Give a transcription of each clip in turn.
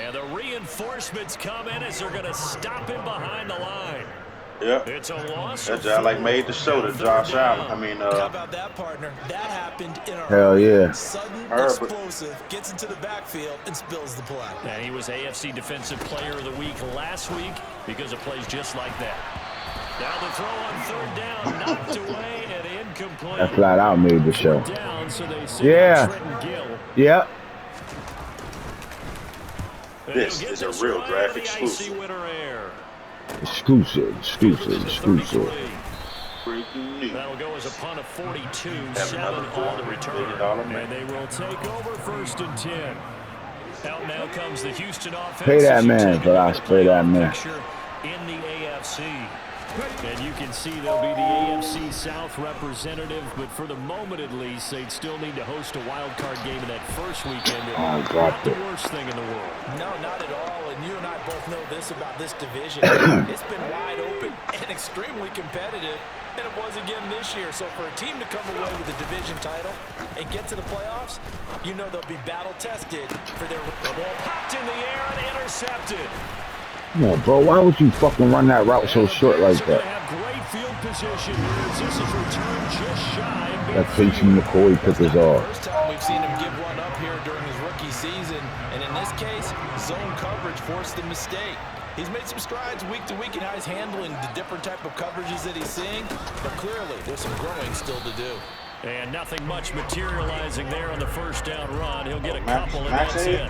And the reinforcements come in as they're going to stop him behind the line. Yeah. It's a loss. That guy like made the show to Josh Allen. I mean, How about that, partner? That happened in a hell yeah. Sudden, explosive, gets into the backfield and spills the play. And he was AFC Defensive Player of the Week last week because of plays just like that. Now the throw on third down, knocked away and incomplete. That flat out made the show. Down, so they yeah. Yep. This is a real draft exclusive. Exclusive. That'll go as a punt of 42, 7 on the return. And they will take over 1st and 10. Out now comes the Houston offense. Pay that man, Velas. Pay that man. In the AFC. And you can see they'll be the AFC South representative, but for the moment at least, they'd still need to host a wild card game in that first weekend. Oh, not the worst thing in the world. No, not at all. And you and I both know this about this division. It's been wide open and extremely competitive, and it was again this year. So for a team to come away with the division title and get to the playoffs, you know they'll be battle tested for their ball popped in the air and intercepted. Come on, bro. Why would you fucking run that route so short like that? That Casey McCoy took his off. First time we've seen him give one up here during his rookie season, and in this case, zone coverage forced the mistake. He's made some strides week to week in how he's handling the different type of coverages that he's seeing, but clearly there's some growing still to do. And nothing much materializing there on the first down run. He'll get a couple, and that's it.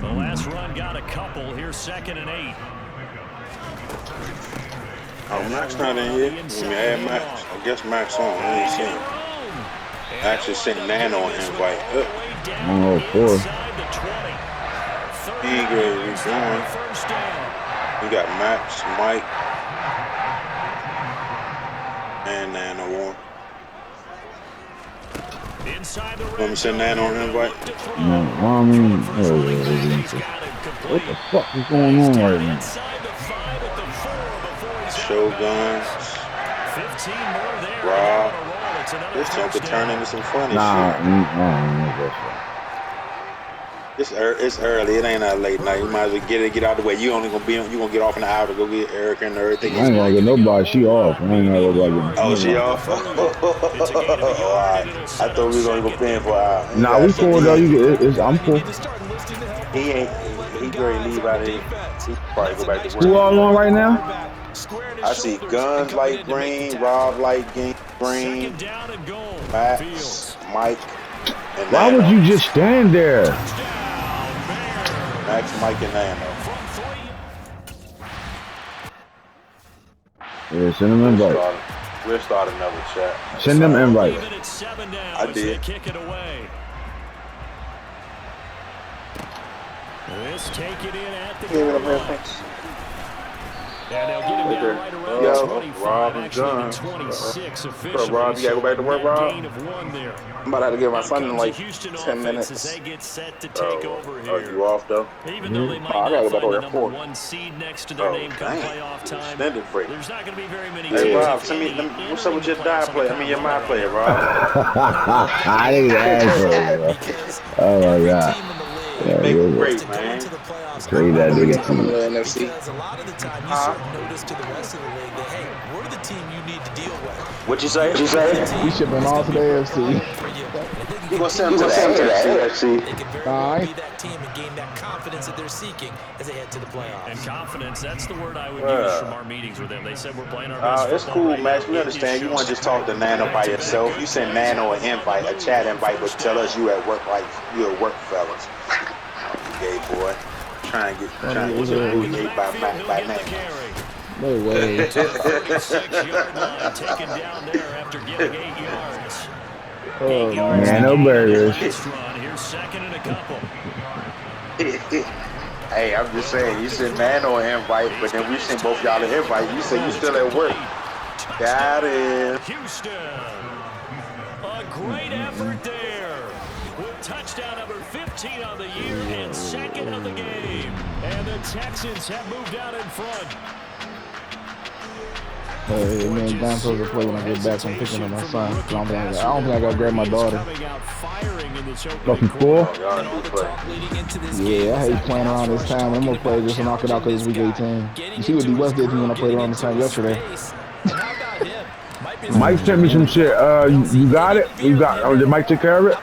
The last run got a couple. Here's 2nd and 8. Oh, Max not in here. Let me add Max. I guess Max on. I ain't seen him. I actually sent Nano an invite. Oh, boy. He ain't ready to be going. We got Max, Mike, and Nano on. Let me send Nano an invite. No, I mean, what the fuck is going on right now? Shoguns, Rob. This jump could turn into some funny shit. It's early. It ain't that late night. You might as well get out of the way. You only gonna get off in an hour to go get Erica and everything. I ain't gonna get nobody. She off. I ain't gonna go get. Oh, she off. Alright. I thought we was only gonna pay for an hour. Nah, we cool though. I'm cool. He ain't. He ready to leave out of here. He probably go back to work. Who all on right now? I see Guns light green, Rob light green, Max, Mike, and Why Nano. would you just stand there? Max, Mike, and Nano. Yeah, send them invite. We'll start another chat. Send them invite. I did. Let's take it in at the Yo, Rob and John. Rob, you gotta go back to work, Rob? I'm about to have to give my son in like 10 minutes. Oh, you off though? I gotta go back to work at 4. Oh, dang. Extended break. Hey, Rob, send me, what's up with your die play? I mean, your my player, Rob. I ain't asshole, bro. Oh my god. Yeah, make it great, man. Trade that nigga to me. Because a lot of the time you serve notice to the rest of the league that, hey, we're the team you need to deal with. What you say? We shipping all to the AFC. You gonna send them to the AFC? They can very well be that team and gain that confidence that they're seeking as they head to the playoffs. And confidence, that's the word I would use from our meetings with them. They said we're playing our best. It's cool, Max. We understand. You want to just talk to Nano by yourself. You send Nano an invite, a chat invite, but tell us you at work like you at work, fellas. Gay boy. Trying to get by Nano. No way. Taken down there after getting 8 yards. Nano burgers. Here's 2nd and a couple. Hey, I'm just saying, you send Nano an invite, but then we send both y'all an invite. You say you still at work. Got it. Houston. A great effort there. With touchdown number 15 on the year and 2nd of the game. And the Texans have moved out in front. Hey, man, Don's supposed to play when I get back. I'm picking up my son. I don't think I gotta grab my daughter. Fucking four? Yeah, I hate playing around this time. I'm gonna play just to knock it out because it's week 18. You see what D West did to me when I played around this time yesterday. Mike sent me some shit. You got it? You got? Did Mike take care of it?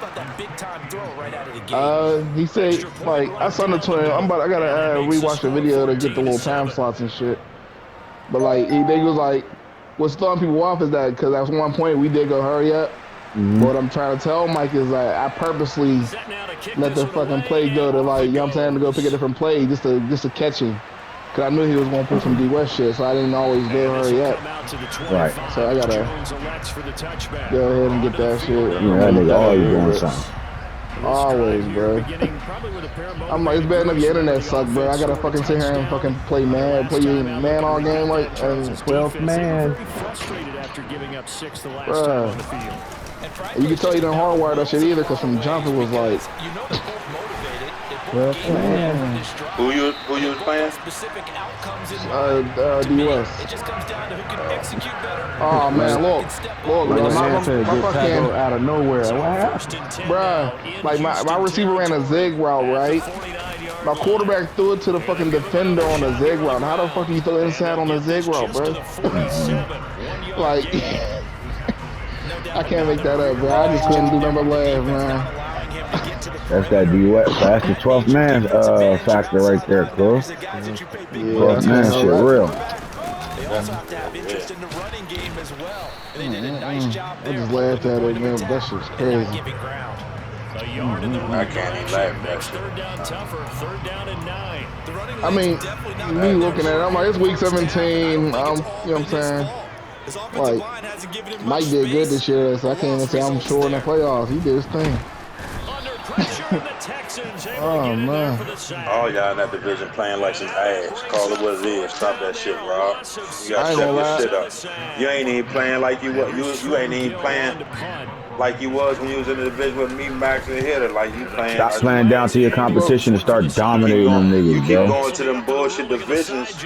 He said, like, I saw the twin. I gotta rewatch the video to get the little time slots and shit. But like, he was like, what's throwing people off is that because at one point we did go hurry up. But what I'm trying to tell Mike is like, I purposely let the fucking play go to like, you know what I'm saying, to go pick a different play just to catch him. Cause I knew he was gonna put some D West shit, so I didn't always go hurry up. Right. So I gotta go ahead and get that shit. Yeah, that nigga always doing something. Always, bro. I'm like, it's bad enough your internet suck, bro. I gotta fucking sit here and fucking play man all game like 12th man. Bruh. You can tell you didn't hardwire that shit either, cause from jump it was like. Who you was playing? D-West. Oh man, look, my fucking out of nowhere. Bruh, like my receiver ran a zig route, right? My quarterback threw it to the fucking defender on a zig route. How the fuck do you throw inside on a zig route, bro? Like, I can't make that up, bro. I just couldn't do nothing but laugh, man. That's that D-West. That's the 12th man factor right there, close. Yeah, 12th man shit real. I just laughed at it, man. That shit's crazy. I can't even laugh at that. I mean, me looking at it, I'm like, it's week 17. You know what I'm saying? Like, Mike did good this year, so I can't even say I'm sure in the playoffs. He did his thing. Oh man! All y'all in that division playing like some ass. Call it what it is. Stop that shit, Rob. You gotta step your shit up. You ain't even playing like you was. You ain't even playing like you was when you was in the division with me, Max, and Hitter. Like you playing. Stop playing down to your competition and start dominating them niggas, You keep bro. going to them bullshit divisions.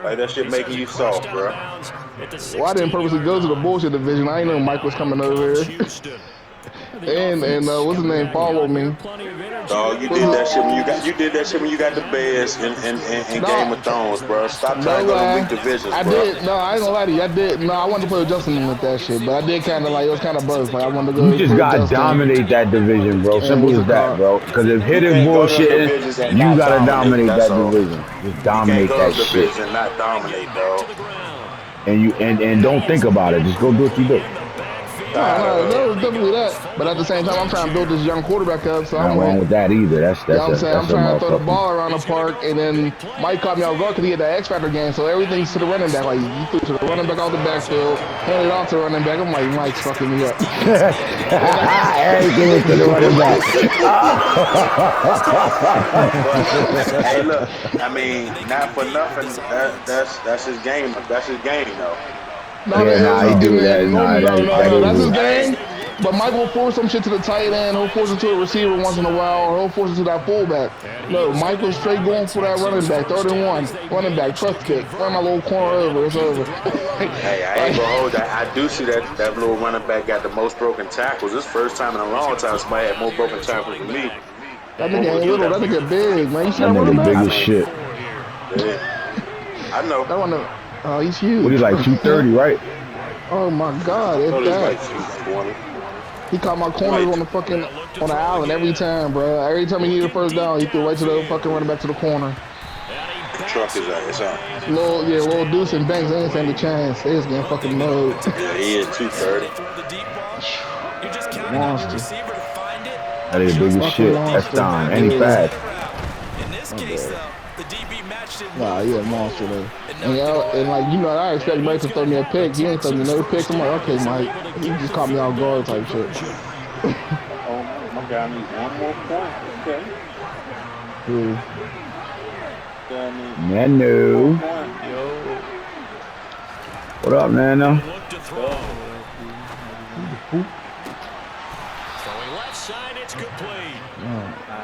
Like that shit making you soft, bro. Well, I didn't purposely go to the bullshit division. I ain't know Mike was coming over here. And what's his name? Follow me. Dog, you did that shit when you got the Bears in Game of Thrones, bro. Stop trying to go to weak divisions, I bro. did. No, I ain't gonna lie to you. I did. No, I wanted to play with Justin with that shit, but I did kind of like, it was kind of buzzed. Like I wanted to go. You just gotta dominate that division, bro. Simple as that, bro. Because if hitting bullshit, you gotta dominate that division. Just dominate that shit. Not dominate, dog. And don't think about it. Just go do what you do. No, definitely that. But at the same time, I'm trying to build this young quarterback up. So I'm wrong with that either. That's you know what I'm saying? I'm trying to throw the ball around the park, and then Mike caught me off guard because he had that X Factor game. So everything's to the running back. Like you threw to the running back off the backfield, handed it off to the running back. I'm like, Mike's fucking me up. Everything is to the running back. Hey, look. I mean, not for nothing. That's his game. That's his game, though. No, he do that. No, that's his game. But Mike will force some shit to the tight end. He'll force it to a receiver once in a while, or he'll force it to that fullback. No, Mike was straight going for that running back. 3rd and 1, running back, trust kick. Run my little corner over. It's over. Hey, I ain't gonna hold that. I do see that little running back got the most broken tackles. This first time in a long time somebody had more broken tackles than me. That nigga ain't little. That nigga big, man. You see that running back? Big as shit. Yeah. I know. That one. Oh, he's huge. What, he's like 230, right? Oh my God, it's that. Like 220. He caught my corners on the island every time, bro. Every time he needed a first down, he threw right to the fucking running back to the corner. Truck is at his own. Little Deuce and Banks, they ain't stand a chance. They was getting fucking mowed. Yeah, he is 230. Monster. That is big as shit. That's time. And he fast. In this case, though, the DB matched it. Nah, yeah, monster though. And like, you know, I expect Mike to throw me a pick. He ain't throw me no picks. I'm like, okay, Mike, he just caught me off guard type shit. Oh, my guy needs one more point. Okay. Really? Nano. What up, Nano?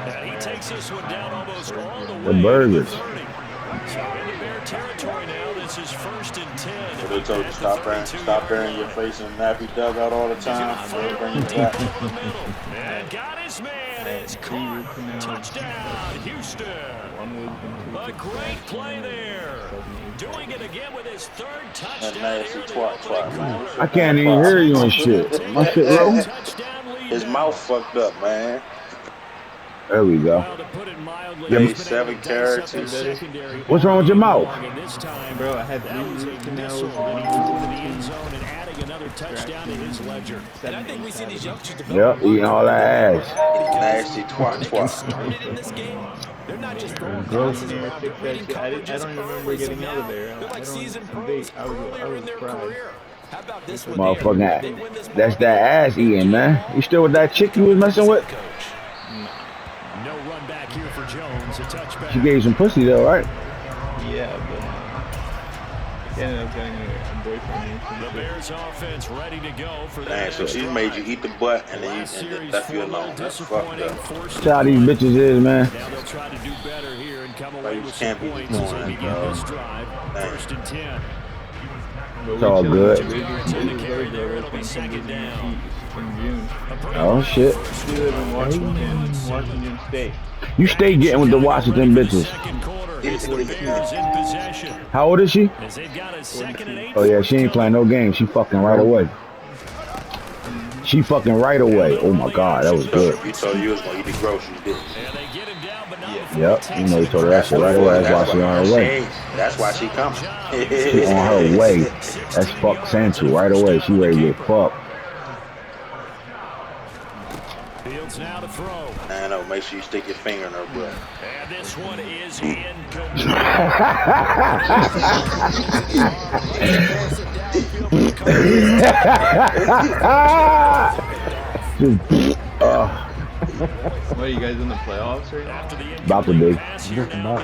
And he takes this one down almost all the way. The burgers. So into Bear territory now. This is 1st and 10. they told you stop burying your face in nappy dugout all the time. They'll bring you back. And got his man. It's caught. Touchdown, Houston. A great play there. Doing it again with his third touchdown here in the opening quarter. I can't even hear you and shit. My shit low. His mouth fucked up, man. There we go. Gave 7 carrots. What's wrong with your mouth? Bro, I had 3 root canals and adding another touchdown in his ledger. And I think we see these youngsters develop. Yep, eating all that ass. Nasty twat. In this game, they're not just throwing gross. passes around, reading coverages, I don't remember getting out of there. They're like seasoned pros earlier in their career. How about this one? Motherfucking, that's that ass eating, man. You still with that chick you was messing with? No run back here for Jones. A touchback. She gave you some pussy though, right? Yeah, but she ended up getting a boyfriend. The Bears offense ready to go for that. Dang, so she made you eat the butt and then you left you alone. That's fucked up. That's how these bitches is, man. Now they'll try to do better here and come away with can't some be points as they doing begin that, this drive. First and 10. It's all good. It'll be second down. Oh shit. She live in Washington State. You stay getting with the Washington bitches. How old is she? Oh yeah, she ain't playing no games. She fucking right away. She fucking right away. Oh my god, that was good. You told you was gonna eat the groceries, didn't you? Yep, you know you told her that shit right away. That's why she on her way. That's why she coming. She on her way. That's fuck Santu right away. She ready to get fucked. Fields now to throw. I know, make sure you stick your finger in her butt. And this one is What, are you guys in the playoffs right now? About to be.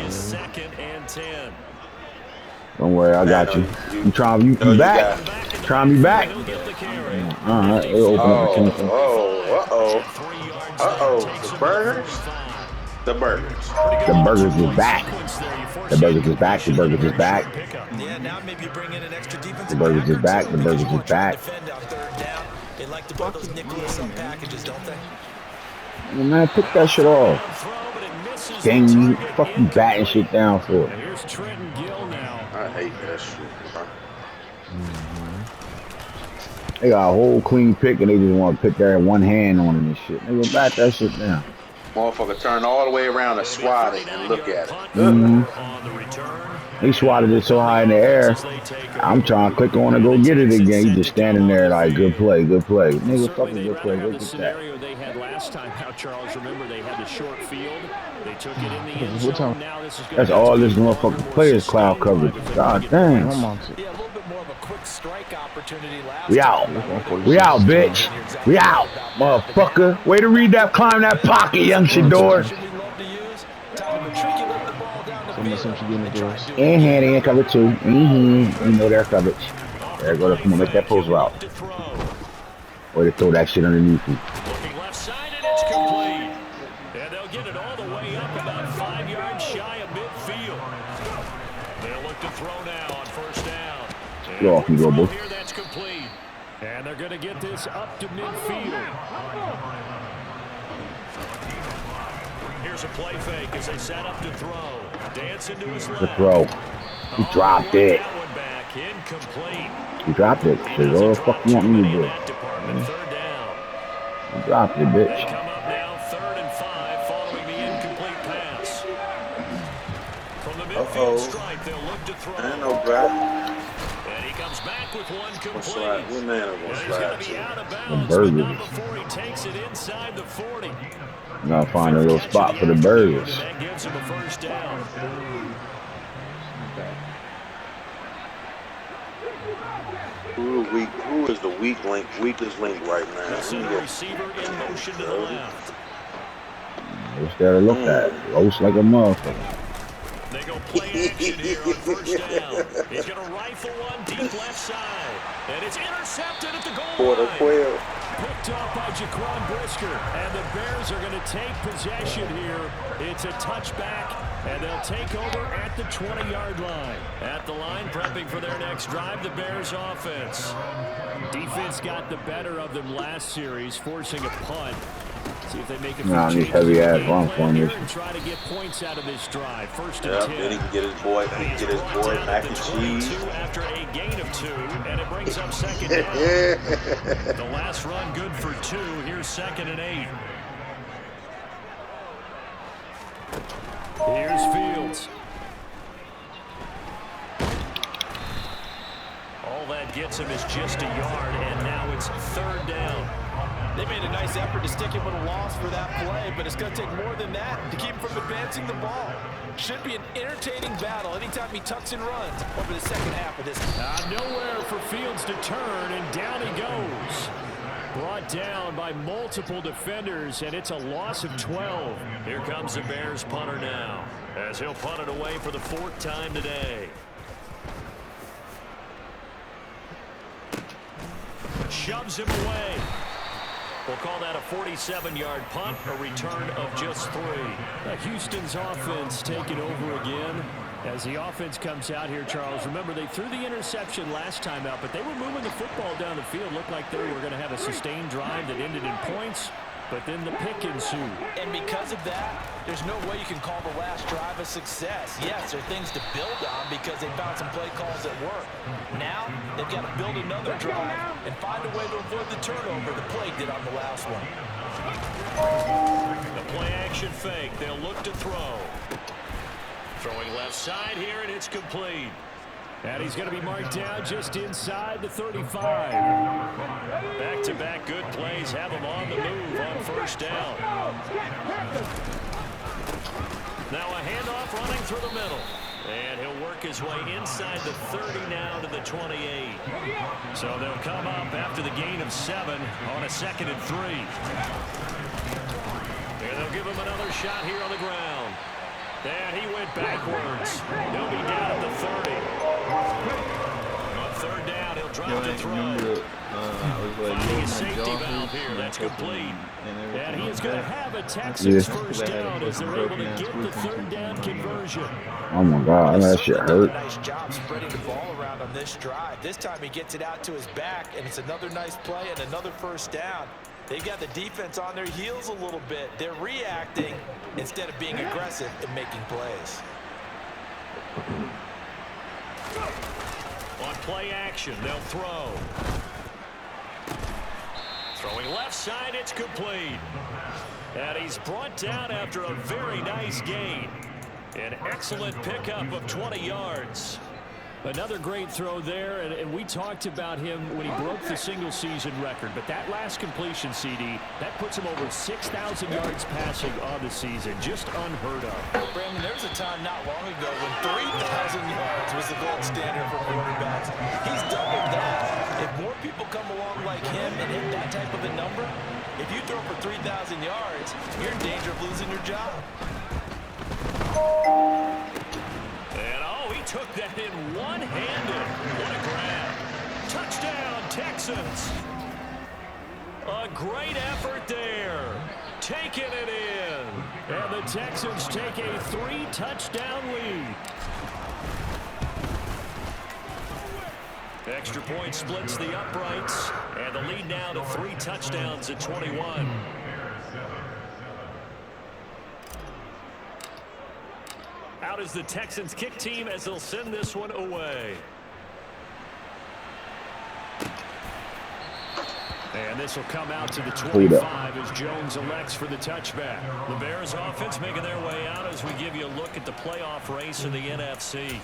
Second and 10. Don't worry, I got you. You trying you back? Trying me back? Alright, it'll open up the team. The burgers? The burgers. The burgers is back. The burgers is back. The burgers is back. Yeah, now maybe bring in an extra defensive. The burgers is back. The burgers is back. Defend on third down. They like to put those Nicholas on packages, don't they? Well, man, pick that shit off. Dang, you fucking batting shit down for it. Here's Trenton Gill now. I hate that shit, bro. They got a whole clean pick and they just want to pick their one hand on it and shit. They go bat that shit down. Motherfucker turn all the way around and swat it and look at it. They swatted it so high in the air. I'm trying to click on and go get it again. You just standing there like, good play, good play. Nigga, fucking good play. Go get that. They had last time out, Charles. Remember, they had the short field. They took it in the end zone. Now this is That's all this motherfucking players cloud coverage. God damn. Yeah, a little bit more of a quick strike opportunity last We out. We out, bitch. We out, motherfucker. Way to read that, climb that pocket, young Shador. And hand in cover 2. You know their coverage. There go. Come on, make that post route. Way to throw that shit underneath you. Looking left side, and it's complete. And they'll get it all the way up about 5 yards shy of midfield. They'll look to throw now on first down. Go off, you go, boy. Here, that's complete. And they're going to get this up to midfield. Here's a play fake as they set up to throw. Dance into his left. The throw. He dropped it. That one back, incomplete. He dropped it. So what the fuck you want me to do? Third down. He dropped it, They bitch. come up now 3rd and 5 following the incomplete pass. From the midfield stripe, they'll look to throw. I know, bro. And he comes back with one complete. Slide. What man are gonna He's going slide to be out of The bounds, but burgers. not before he takes it inside the 40. You gotta find a little spot for the burgers. That gives him a first down. Who is the weakest link right now? This is the receiver in motion to the left. What's there to look at? Roast like a motherfucker. They go play action here on first down. He's going to rifle one deep left side. And it's intercepted at the goal line. Picked off by Jaquan Brisker. And the Bears are going to take possession here. It's a touchback And they'll take over at the 20-yard line. At the line, prepping for their next drive, the Bears offense. Defense got the better of them last series, forcing a punt. See if they make a few changes heavy ass in wrong the game plan here formation. and try to get points out of this drive. First and 10. Then he can get his boy, mac and cheese. After a gain of 2, and it brings up second down. The last run good for 2. Here's 2nd and 8. Here's Fields. All that gets him is just a yard, and now it's 3rd down. They made a nice effort to stick him with a loss for that play, but it's going to take more than that to keep him from advancing the ball. Should be an entertaining battle anytime he tucks and runs over the second half of this. Nowhere for Fields to turn, and down he goes. Brought down by multiple defenders, and it's a loss of 12. Here comes the Bears punter now, as he'll punt it away for the 4th time today. Shoves him away. We'll call that a 47-yard punt, a return of just 3. Houston's offense taking over again. As the offense comes out here, Charles, remember they threw the interception last time out, but they were moving the football down the field. Looked like they were going to have a sustained drive that ended in points, but then the pick ensued. And because of that, there's no way you can call the last drive a success. Yes, there are things to build on because they found some play calls that work. Now, they've got to build another drive and find a way to avoid the turnover the play did on the last one. The play-action fake. They'll look to throw. Throwing left side here, and it's complete. And he's going to be marked down just inside the 35. Back-to-back good plays have him on the move on 1st down. Now a handoff running through the middle. And he'll work his way inside the 30 now to the 28. So they'll come up after the gain of 7 on a 2nd and 3. And they'll give him another shot here on the ground. And he went backwards. He'll be down at the 30. On 3rd down, he'll drop the throw. Finding a safety valve here. That's complete. And he is going to have a Texans 1st down as they're able to get the 3rd down conversion. Oh my God, that shit hurt. Nice job spreading the ball around on this drive. This time he gets it out to his back, and it's another nice play and another 1st down. They've got the defense on their heels a little bit. They're reacting instead of being aggressive and making plays. On play action, they'll throw. Throwing left side, it's complete. And he's brought down after a very nice gain. An excellent pickup of 20 yards. Another great throw there, and we talked about him when he broke the single-season record. But that last completion, CD, that puts him over 6,000 yards passing on the season. Just unheard of. Brandon, there was a time not long ago when 3,000 yards was the gold standard for quarterbacks. He's doubled that. If more people come along like him and hit that type of a number, if you throw for 3,000 yards, you're in danger of losing your job. He took that in one-handed. What a grab. Touchdown, Texans. A great effort there. Taking it in. And the Texans take a 3-touchdown lead. Extra point splits the uprights. And the lead now to 3 touchdowns at 21. Out is the Texans kick team as they'll send this one away. And this will come out to the 25 as Jones elects for the touchback. The Bears offense making their way out as we give you a look at the playoff race in the NFC.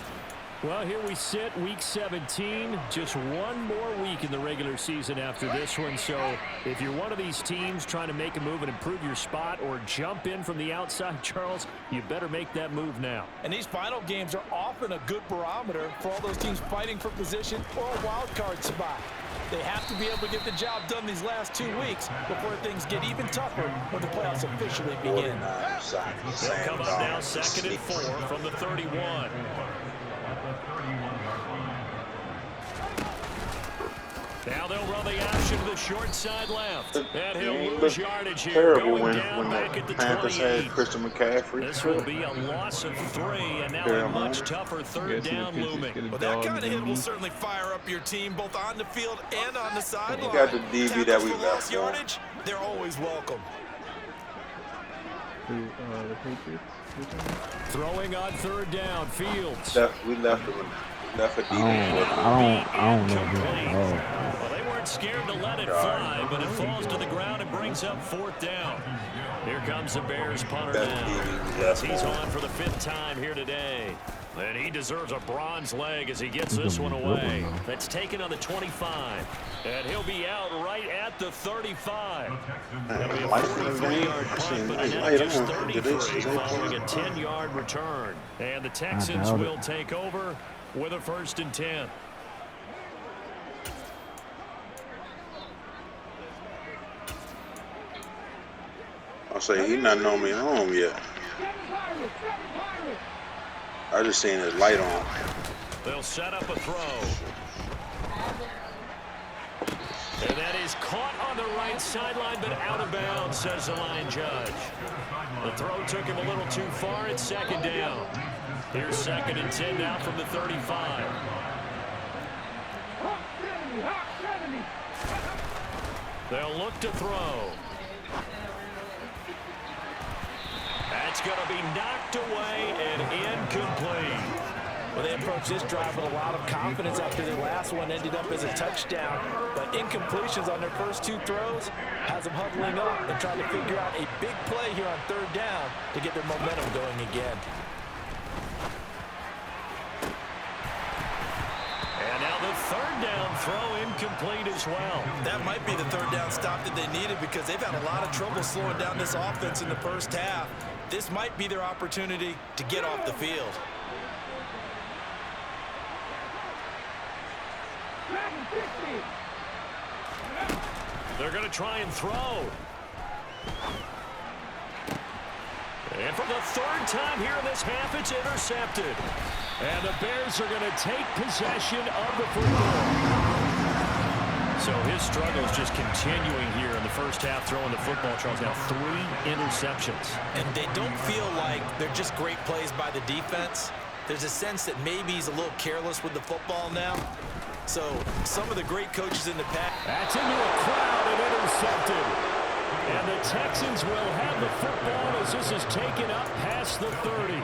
Well, here we sit, week 17. Just one more week in the regular season after this one. So if you're one of these teams trying to make a move and improve your spot or jump in from the outside, Charles, you better make that move now. And these final games are often a good barometer for all those teams fighting for position or a wild card spot. They have to be able to get the job done these last 2 weeks before things get even tougher when the playoffs officially begin. They'll come up now 2nd and 4 from the 31. Now they'll run the option to the short side left. And he'll lose yardage here. Terrible Going when down back at the Panthers 28. had Christian McCaffrey. This will be a loss of 3, and now a much tougher third down looming. Well, that kind of hit will certainly fire up your team, both on the field and on the sideline. You got the DB that we left yardage, they're always welcome. The Patriots. Throwing on third down, Fields. We left him. Left a DB. I don't know. Well, they weren't scared to let it fly, but it falls to the ground and brings up 4th down. Here comes the Bears punter now. He's on for the 5th time here today. And he deserves a bronze leg as he gets this one away. That's taken on the 25. And he'll be out right at the 35. That'll be a 43-yard punt, but now just 33 following a 10-yard return. And the Texans will take over with a 1st and 10. I'll say he's not normally home yet. I just seen his light on. They'll set up a throw. And that is caught on the right sideline, but out of bounds, says the line judge. The throw took him a little too far. It's 2nd down. Here's 2nd and 10 now from the 35. They'll look to throw. That's going to be knocked away and incomplete. Well, they approached this drive with a lot of confidence after their last one ended up as a touchdown. But incompletions on their first 2 throws has them huddling up and trying to figure out a big play here on 3rd down to get their momentum going again. And now the 3rd down throw incomplete as well. That might be the 3rd down stop that they needed because they've had a lot of trouble slowing down this offense in the first half. This might be their opportunity to get off the field. They're going to try and throw. And for the 3rd time here in this half, it's intercepted. And the Bears are going to take possession of the football. So his struggle is just continuing here in the first half, throwing the football. Charles, now 3 interceptions. And they don't feel like they're just great plays by the defense. There's a sense that maybe he's a little careless with the football now. So some of the great coaches in the past. That's into a crowd and intercepted. And the Texans will have the football as this is taken up past the 30.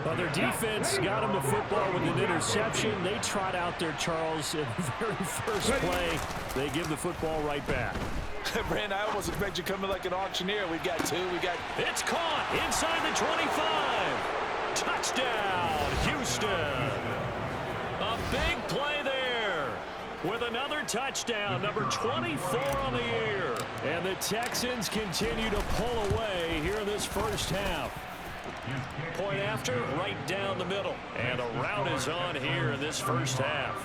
Well, their defense got him the football with an interception. They trot out there, Charles, in the very first play. They give the football right back. Brand, I almost expect you coming like an auctioneer. We've got 2. It's caught inside the 25. Touchdown, Houston. A big play there with another touchdown, number 24 on the year. And the Texans continue to pull away here in this first half. Point after, right down the middle. And the route is on here in this first half.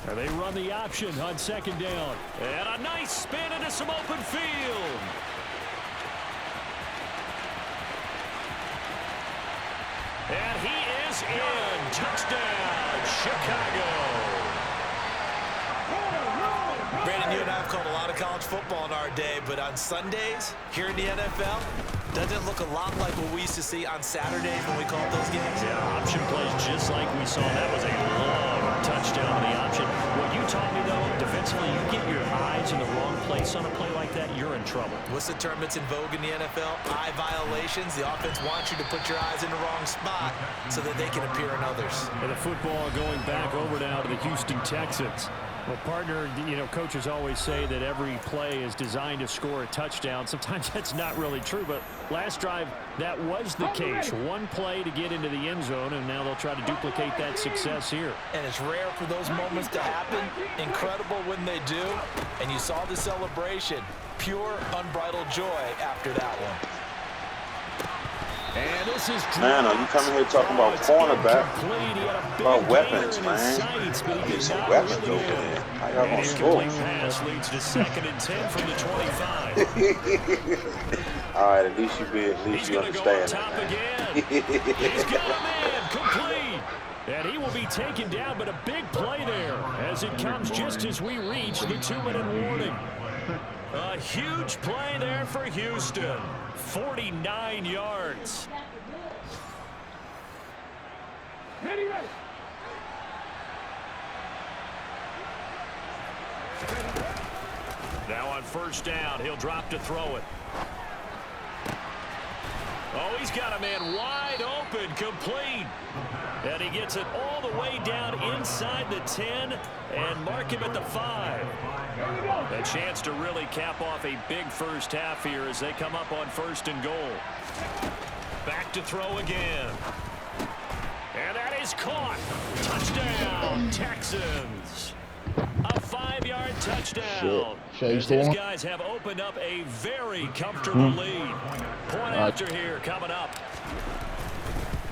And they run the option on 2nd down. And a nice spin into some open field. And he is in. Touchdown, Chicago. Brandon, you and I have called a lot of college football in our day, but on Sundays here in the NFL, doesn't look a lot like what we used to see on Saturdays when we called those games. Yeah, option plays just like we saw. That was a long touchdown on the option. What you taught me, though, defensively, you get your eyes in the wrong place on a play like that, you're in trouble. What's the term that's in vogue in the NFL? Eye violations. The offense wants you to put your eyes in the wrong spot so that they can appear in others. And the football going back over now to the Houston Texans. Well, partner, you know, coaches always say that every play is designed to score a touchdown. Sometimes that's not really true, but last drive, that was the case. One play to get into the end zone, and now they'll try to duplicate that success here. And it's rare for those moments to happen. Incredible when they do. And you saw the celebration. Pure, unbridled joy after that one. And this is Man, are you coming here talking about cornerback? About weapons, man. I need some weapons over there. How y'all gonna score? Pass leads to 2nd and 10 from the 25. All right, at least you understand Top it, again. He's got a man complete. And he will be taken down, but a big play there as it comes just as we reach the 2-minute warning. A huge play there for Houston. 49 yards. Now on 1st down, he'll drop to throw it. Oh, he's got a man wide open, complete. And he gets it all the way down inside the 10 and mark him at the 5. A chance to really cap off a big first half here as they come up on 1st and goal. Back to throw again. And that is caught. Touchdown, Texans. A 5-yard touchdown. As these guys have opened up a very comfortable lead. Point after here coming up.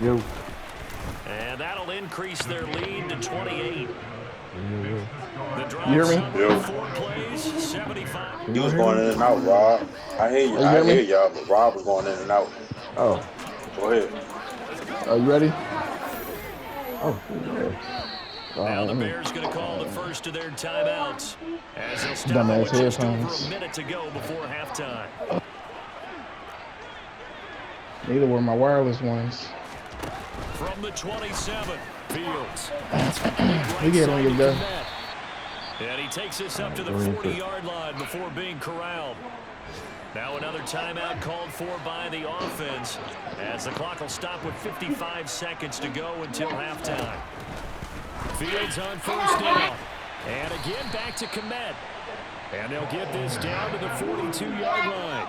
Yo. And that'll increase their lead to 28. You hear me? Yo. 4 plays, 75. He was going in and out, Rob. I hear you. I hear y'all, but Rob was going in and out. Oh. Go ahead. Are you ready? Oh, yeah. Now the Bears going to call the first of their timeouts as they'll stop Dumbass with just over headphones. a minute to go before halftime. Neither were my wireless ones. From the 27, Fields. We get on your gun. And he takes us up to the 40-yard line before being corralled. Now another timeout called for by the offense as the clock will stop with 55 seconds to go until halftime. Fields on 1st down. And again back to Komet. And they'll get this down to the 42-yard line.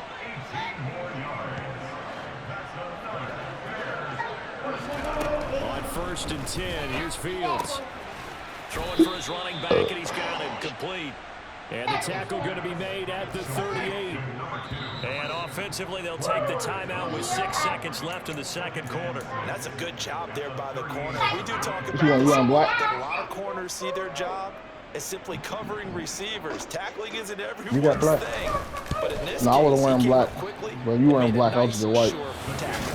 On 1st and 10, here's Fields. Throwing for his running back, and he's got it complete. And the tackle going to be made at the 38. And offensively, they'll take the timeout with 6 seconds left in the 2nd quarter. That's a good job there by the corner. We do talk about You want black? that a lot of corners see their job as simply covering receivers. Tackling isn't everyone's You got black? thing. But in this No, I wasn't case, wearing he came black. up quickly But you wearing and made black, a I was just white. sure tackle.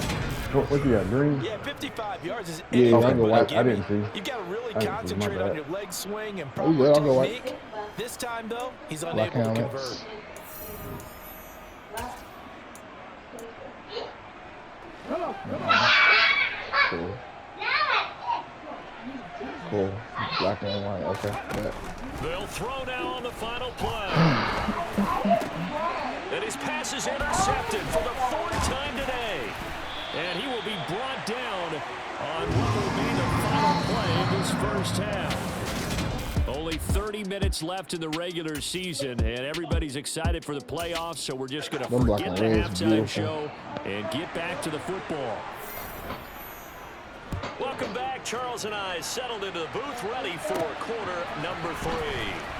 What you got, green? Yeah, 55 yards is Yeah, anything I'll go but a white. I gimme. didn't see. You got to really I didn't see, my concentrate bad. on your leg swing and Oh, yeah, proper I'll go white. technique. This time, though, he's Black unable to helmets. convert. Cool. Cool. Black and white. Okay. Yeah. They'll throw now on the final play. And his pass is intercepted for the 4th time today. And he will be brought down on what will be the final play of this first half. Only 30 minutes left in the regular season, and everybody's excited for the playoffs, so we're just going to Them black forget and the red is halftime beautiful. show and get back to the football. Welcome back. Charles and I settled into the booth, ready for quarter number 3.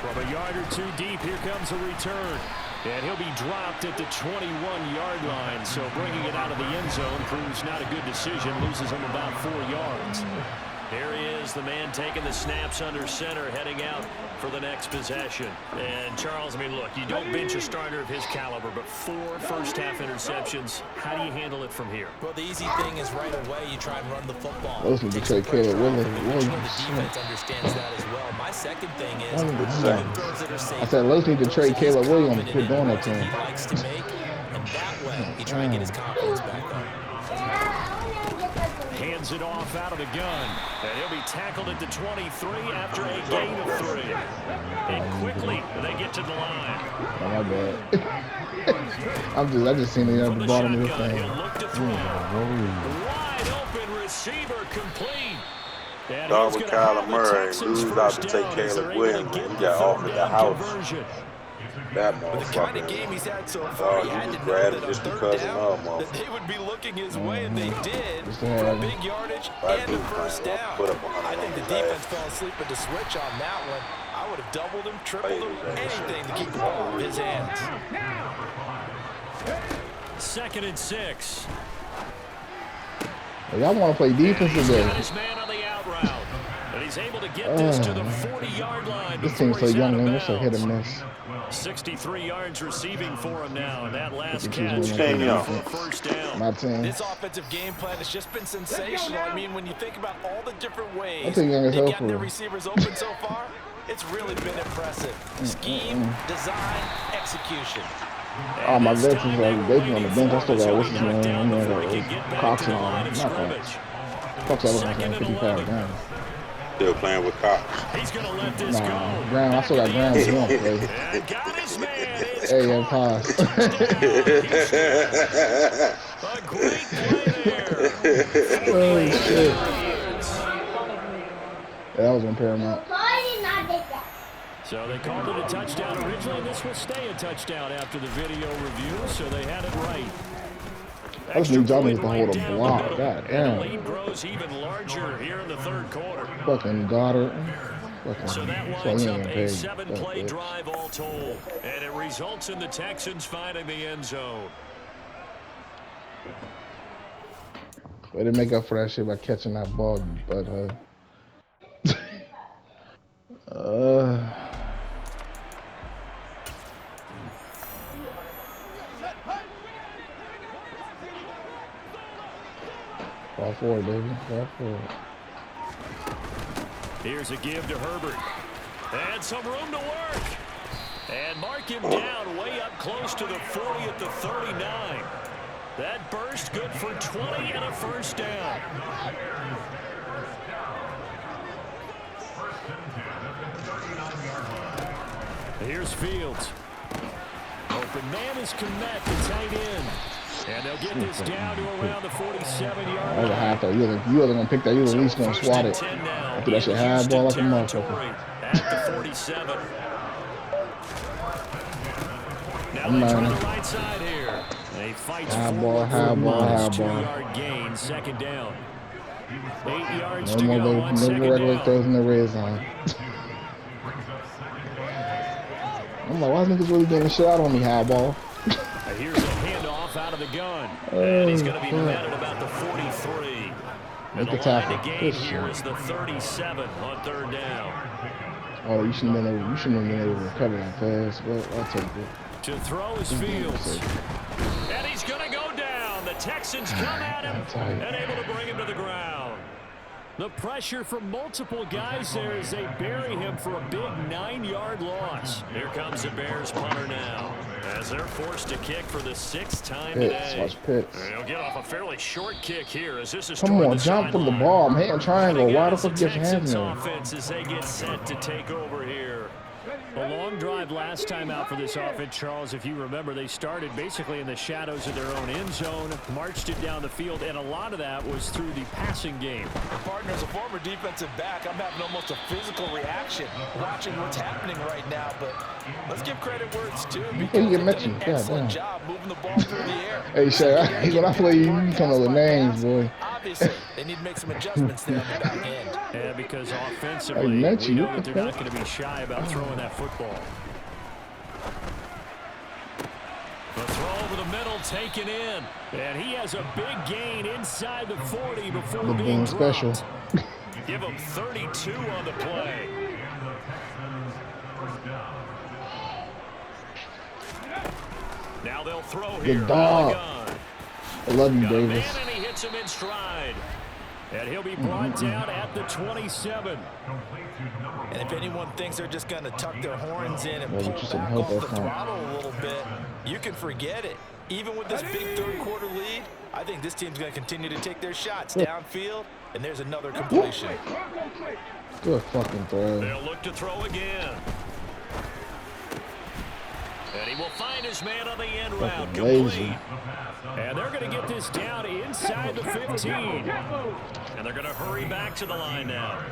From a yard or two deep, here comes a return. And he'll be dropped at the 21-yard line, so bringing it out of the end zone proves not a good decision, loses him about 4 yards. There he is, the man taking the snaps under center, heading out for the next possession. And Charles, I mean, look, you don't bench a starter of his caliber, but 4 first-half interceptions. How do you handle it from here? Well, the easy thing is right away you try and run the football. Those need to Take some take care of pressure off, Williams. but the defense understands that as well. My second thing is Williams. even throws that are safe. I said, let's need to trade Caleb Williams. Quit doing that to He him. likes to make, and that way he try and get his confidence back up. Hands it off out of the gun. And he'll be tackled at the 23 after a gain of 3. And quickly, they get to the line. Oh, my bad. I just seen it at From the the bottom of this shotgun, thing. he'll look to throw. Wide open receiver complete. And Start he's with gonna Kyler have the Murray. Texans Lose out first to take down as they're Caleb able to Williams. get He the got third offered the down house. conversion. That With the kind of motherfucker. game he's had so far, he You had just to know grabbed that it on just third because of down, love, that they would be looking his way, and they did Just for had a big yardage and a first down. Put up I think the defense fell asleep at the switch on that one. I would have doubled him, tripled him, anything to keep the ball in his hands. 2nd and 6. Y'all want to play defense today? And he's able to get this to the 40-yard line. This team's so young, man. They're so hit and miss. 63 yards receiving for him now. And that last catch for a first down. My team. This offensive game plan has just been sensational. I mean, when you think about all the different ways they've gotten their receivers open so far, it's really been impressive. Scheme, design, execution. Oh, my legs is like they on the bench. I still got what's his name? Cox and all that. Not Cox. Cox I was like 55 down. Still playing with Cox. He's gonna let this go. Graham, I still got Graham. He don't play. Hey, yeah, pause. A great play there. Holy shit. Yeah, that was on Paramount. So they called it a touchdown originally. This will stay a touchdown after the video review, so they had it right. I just need Johnny to hold a block. God damn. The lead grows even larger here in the third quarter. Fucking Goddard. So that winds up a 7-play drive all told, and it results in the Texans finding the end zone. Way to make up for that shit by catching that ball, but fall forward, baby. Fall forward. Here's a give to Herbert. And some room to work. And mark him down way up close to the 40 at the 39. That burst good for 20 and a first down. Here's Fields. Open man is Komet, the tight end. And they'll get this down to around the 47-yard line. That was a half though. You wasn't gonna pick that. You was at least gonna swat it. I threw that shit high ball like a motherfucker. At the 47. Now they try the right side here. He fights high ball, high ball, high ball. 2-yard gain, second down. 8 yards no to more go on no second regular down. throws in the red zone. I'm like, why is niggas really getting shit out on me, high ball? Here's a handoff out of the gun. And he's going to be met at about the 43. And the line to gain here is the 37 on third down. Oh, you shouldn't have been able to recover that fast, but I'll take it. To throw his Fields. And he's going to go down. The Texans come at him and able to bring him to the ground. The pressure from multiple guys there as they bury him for a big 9-yard loss. Here comes the Bears punter now as they're forced to kick for the 6th time today. Watch Pitts. They'll get off a fairly short kick here as this is come on, jump from the ball. I'm hitting triangle. Why the fuck get your hands in there? Offense as they get set to take over here. A long drive last time out for this offense, Charles. If you remember, they started basically in the shadows of their own end zone, marched it down the field, and a lot of that was through the passing game. Partner, as a former defensive back, I'm having almost a physical reaction watching what's happening right now. But let's give credit where it's due because they did an excellent job moving the ball through the air. Hey, Shay, when I play you come up with names, boy. Obviously, they need to make some adjustments there on the back end. Yeah, because offensively, we know that they're not going to be shy about throwing that football. The throw over the middle taken in. And he has a big gain inside the 40 before being special. Give him 32 on the play. Now they'll throw here. Good dog. I love you, Davis. And he hits him in stride. And he'll be brought down at the 27. And if anyone thinks they're just going to tuck their horns in and pull back off the throttle a little bit, you can forget it. Even with this big third-quarter lead, I think this team's going to continue to take their shots downfield, and there's another completion. Good fucking throw. They'll look to throw again. And he will find his man on the end route. Complete. And they're going to get this down inside the 15. And they're going to hurry back to the line now.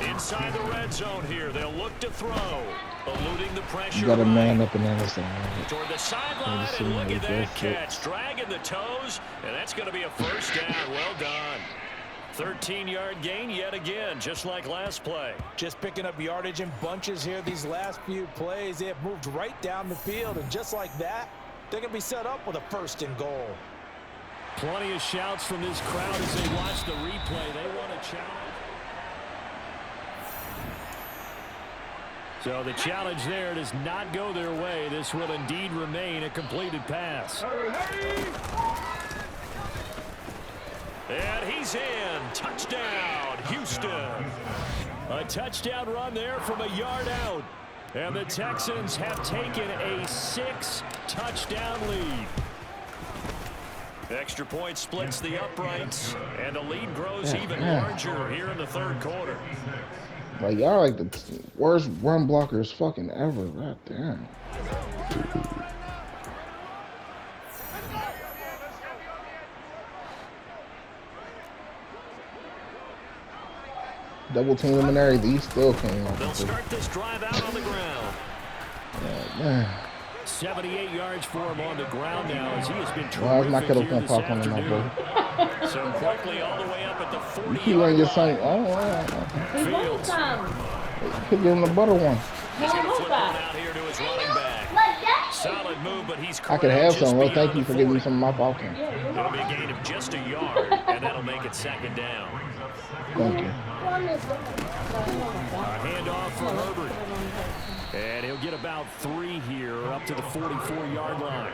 Inside the red zone here. They'll look to throw. Eluding the pressure. You got a man up in that side. Toward the sideline, and look at that catch. Dragging the toes, and that's going to be a first down. Well done. 13-yard gain yet again, just like last play. Just picking up yardage in bunches here these last few plays. They have moved right down the field, and just like that, they're going to be set up with a first and goal. Plenty of shouts from this crowd as they watch the replay. They want a challenge. So the challenge there does not go their way. This will indeed remain a completed pass. And he's in. Touchdown, Houston. A touchdown run there from a yard out. And the Texans have taken a 6-touchdown lead. Extra point splits the uprights, and the lead grows even larger here in the third quarter. Like, y'all like the worst run blockers fucking ever right there. Double team him and everything, he still came off. They'll start this drive out on the ground. Yeah, man. 78 yards for him on the ground now as he has been Why is my terrific kettle here pop this on my boy? afternoon. So quickly all the way up at the 40. You keep letting your son. Fields. Keep giving the butter one. He's going to flip one out here to his running back. Solid move, but he's I could have some. Well, thank you for giving me some of my popcorn. It'll be a gain of just a yard, and that'll make it second down. Thank you. A handoff for Herbert. And he'll get about 3 here up to the 44-yard line.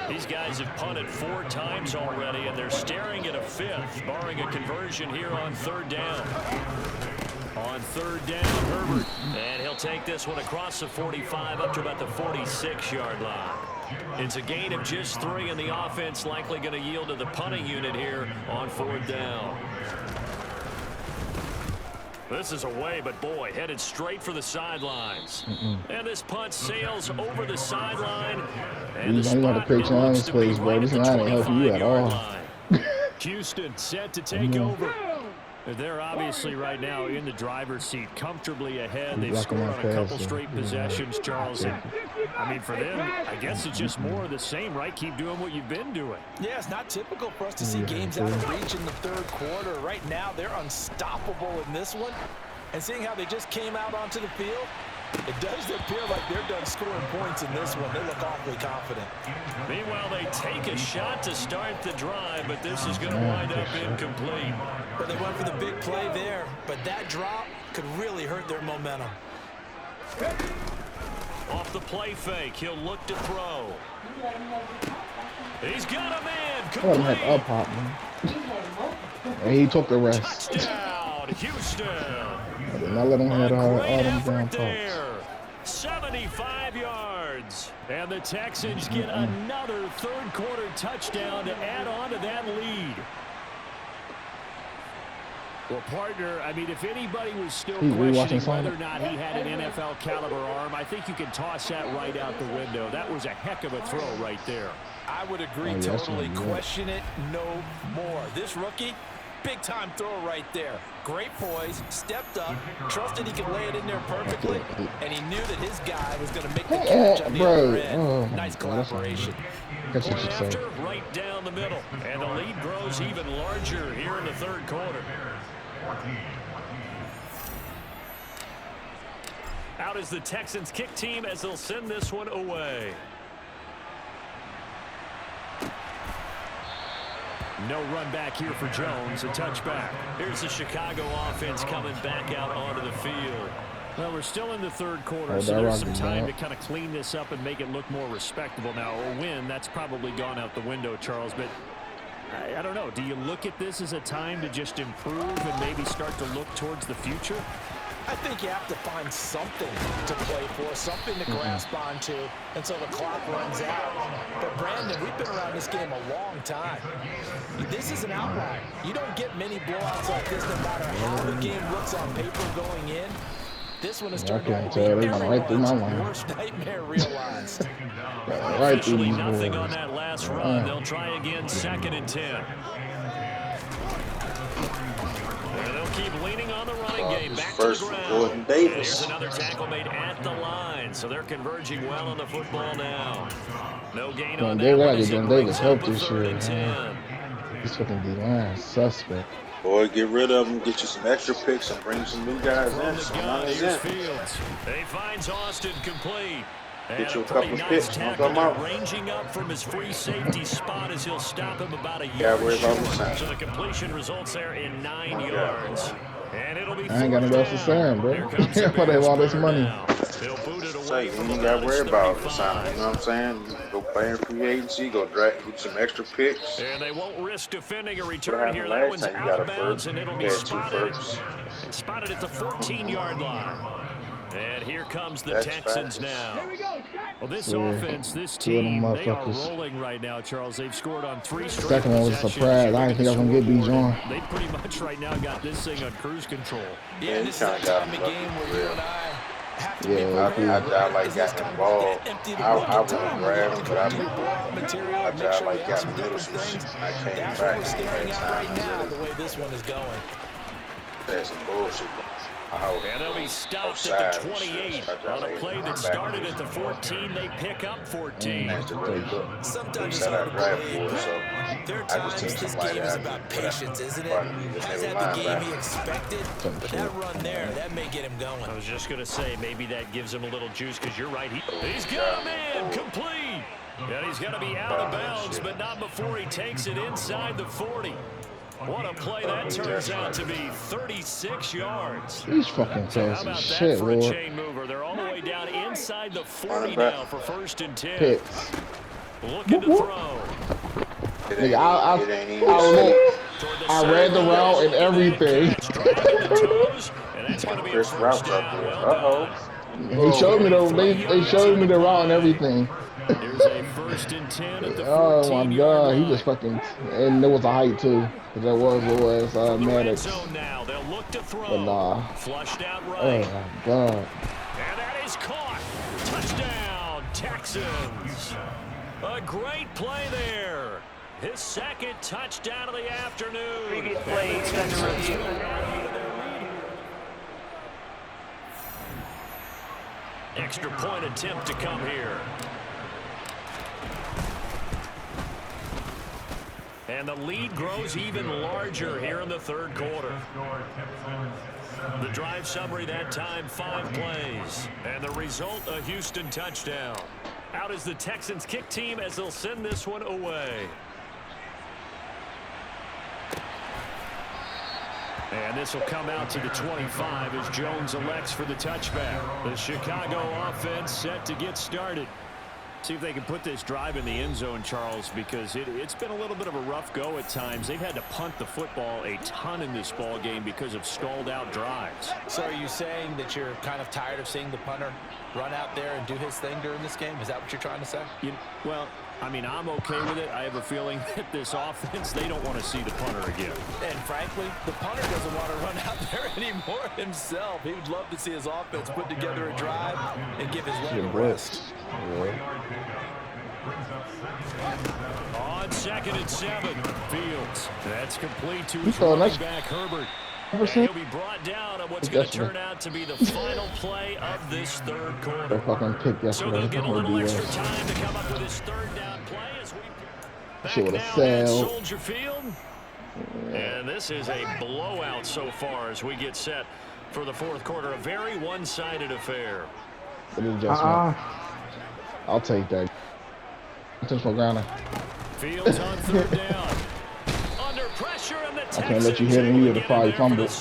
These guys have punted 4 times already, and they're staring at a 5th, barring a conversion here on 3rd down. On 3rd down, Herbert. And he'll take this one across the 45 up to about the 46-yard line. It's a gain of just 3, and the offense likely going to yield to the punting unit here on 4th down. This is away, but boy, headed straight for the sidelines. And this punt sails over the sideline. And the spot belongs to be right at the 25-yard line. Houston set to take over. They're obviously right now in the driver's seat, comfortably ahead. They've scored on a couple straight possessions, Charles. And, I mean, for them, I guess it's just more of the same, right? Keep doing what you've been doing. Yeah, it's not typical for us to see games out of reach in the third quarter. Right now, they're unstoppable in this one. And seeing how they just came out onto the field, it does appear like they're done scoring points in this one. They look awfully confident. Meanwhile, they take a shot to start the drive, but this is going to wind up incomplete. But they went for the big play there, but that drop could really hurt their momentum. Off the play fake, he'll look to throw. He's got a man. Let him have up hop, man. And he took the rest. Touchdown, Houston. I did not let him have all them damn talks. 75 yards. And the Texans get another third quarter touchdown to add on to that lead. Well, partner, I mean, if anybody was still questioning whether or not he had an NFL caliber arm, I think you can toss that right out the window. That was a heck of a throw right there. I would agree totally. Question it no more. This rookie, big-time throw right there. Great poise, stepped up, trusted he could lay it in there perfectly, and he knew that his guy was going to make the catch on the other end. Nice collaboration. Going after right down the middle, and the lead grows even larger here in the third quarter. Out is the Texans kick team as they'll send this one away. No run back here for Jones, a touchback. Here's the Chicago offense coming back out onto the field. Well, we're still in the third quarter, so there's some time to kind of clean this up and make it look more respectable. Now, a win, that's probably gone out the window, Charles, but I don't know. Do you look at this as a time to just improve and maybe start to look towards the future? I think you have to find something to play for, something to grasp onto until the clock runs out. But, Brandon, we've been around this game a long time. This is an outlier. You don't get many blowouts like this no matter how the game looks on paper going in. This one is turned out to be everyone's worst nightmare realized. Officially nothing on that last run. They'll try again 2nd and 10. And they'll keep leaning on the running game. Back to the ground. There's another tackle made at the line. So they're converging well on the football now. No gain on that one. Davis helped this year. He's fucking D-line suspect. Boy, get rid of them, get you some extra picks, and bring some new guys in. He finds Austin complete. Get you a couple picks. Come out. Ranging up from his free safety spot as he'll stop him about a yard short. So the completion results there in 9 yards. And it'll be I ain't got no else to say, bro. But they have all this money. So you ain't got to worry about it, son. You know what I'm saying? You go play in free agency, go draft, get some extra picks. And they won't risk defending a return here. That one's out of bounds, and it'll be spotted at the 14-yard line. And here comes the Texans now. Well, this offense, this team, they are rolling right now, Charles. They've scored on 3 straight. Second one was a surprise. I didn't think I was going to get Bijan. They pretty much right now got this thing on cruise control. Yeah, this is a time of game where you and I have to be I like got the ball. I would have grabbed him, but I like got the middle some shit. I came That's back. what we're staring at right now, the way this one is going. That's some bullshit. And they'll be stopped at the 28 on a play that started at the 14. They pick up 14. Sometimes it's hard to believe, but there are times this game is about patience, isn't it? Has that the game he expected? But that run there, that may get him going. I was just going to say, maybe that gives him a little juice because you're right. He's got him in, complete. And he's going to be out of bounds, but not before he takes it inside the 40. What a play that turns out to be, 36 yards. These fucking How about shit, that for Lord. a chain mover? They're all the way down inside the 40 now for 1st and 10. Picks. Looking to throw. Nigga, I read the route and everything. Chris Route up here. Uh-oh. He showed me they showed me the route and everything. Here's a 1st and 10 at the 14 Oh my God, he line. just fucking, and there was a height too. Cause that was Maddox. Now they'll look to throw. But nah. Flushed out Oh right. my God. And that is caught. Touchdown, Texans. A great play there. His 2nd touchdown of the afternoon. Previous play is under review. Extra point attempt to come here. And the lead grows even larger here in the 3rd quarter. The drive summary that time, 5 plays. And the result, a Houston touchdown. Out is the Texans kick team as they'll send this one away. And this will come out to the 25 as Jones elects for the touchback. The Chicago offense set to get started. See if they can put this drive in the end zone, Charles, because it's been a little bit of a rough go at times. They've had to punt the football a ton in this ball game because of stalled out drives. So are you saying that you're kind of tired of seeing the punter run out there and do his thing during this game? Is that what you're trying to say? Well, I mean, I'm okay with it. I have a feeling that this offense, they don't want to see the punter again. And frankly, the punter doesn't want to run out there anymore himself. He would love to see his offense put together a drive and give his leg a rest. On 2nd and 7, Fields. That's complete to his running back, Herbert. And he'll be brought down on what's going to turn out to be the final play of this 3rd quarter. So they'll get a little extra time to come up with his 3rd down play as we back now at Soldier Field. And this is a blowout so far as we get set for the 4th quarter. A very one-sided affair. I'll take that. Touch my ground. Fields on 3rd down. Under pressure, and the Texans I can't let you hit him. You would have probably fumbled.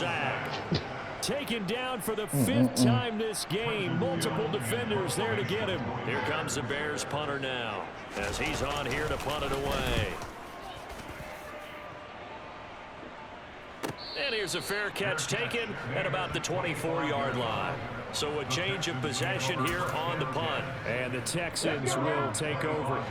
Taken down for the 5th time this game. Multiple defenders there to get him. Here comes the Bears punter now as he's on here to punt it away. And here's a fair catch taken at about the 24-yard line. So a change of possession here on the punt. And the Texans will take over.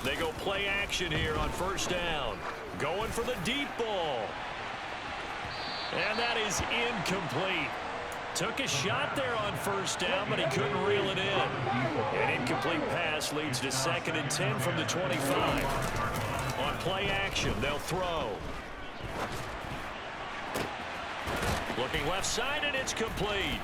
They go play action here on 1st down. Going for the deep ball. And that is incomplete. Took a shot there on 1st down, but he couldn't reel it in. An incomplete pass leads to 2nd and 10 from the 25. On play action, they'll throw. Looking left side, and it's complete.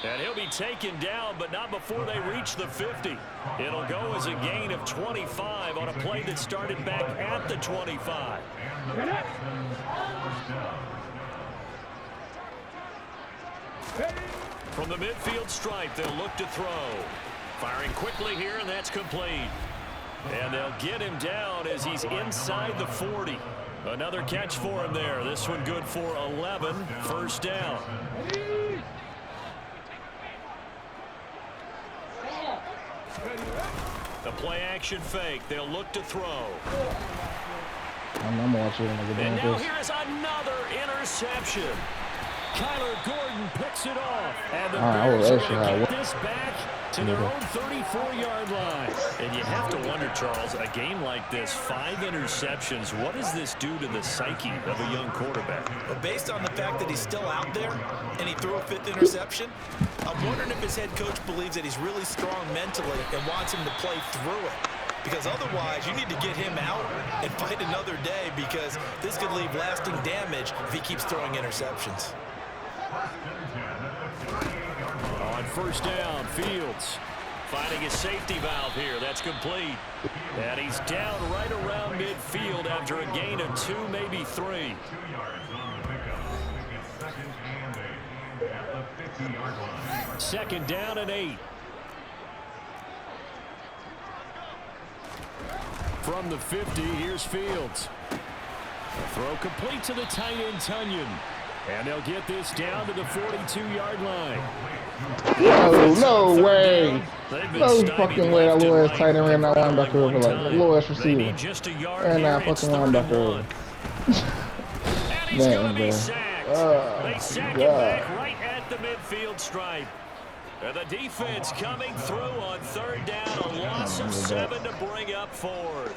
And he'll be taken down, but not before they reach the 50. It'll go as a gain of 25 on a play that started back at the 25. From the midfield stripe, they'll look to throw. Firing quickly here, and that's complete. And they'll get him down as he's inside the 40. Another catch for him there. This one good for 11. First down. The play action fake. They'll look to throw. I'm watching. And now here's another interception. Kyler Gordon picks it off. And the Bears are going to get this back to their own 34-yard line. And you have to wonder, Charles, a game like this, 5 interceptions, what does this do to the psyche of a young quarterback? But based on the fact that he's still out there and he threw a 5th interception, I'm wondering if his head coach believes that he's really strong mentally and wants him to play through it. Because otherwise, you need to get him out and fight another day, because this could leave lasting damage if he keeps throwing interceptions. On first down, Fields finding his safety valve here. That's complete. And he's down right around midfield after a gain of 2, maybe 3. Second down and 8. From the 50, here's Fields. Throw complete to the tight end, Tunyon. And they'll get this down to the 42-yard line. No way. No fucking way. That little ass tight end ran that linebacker over, like a little ass receiver. And that fucking linebacker over. Man, bro. They sack him back right at the midfield stripe. And the defense coming through on third down. A loss of 7 to bring up 4th.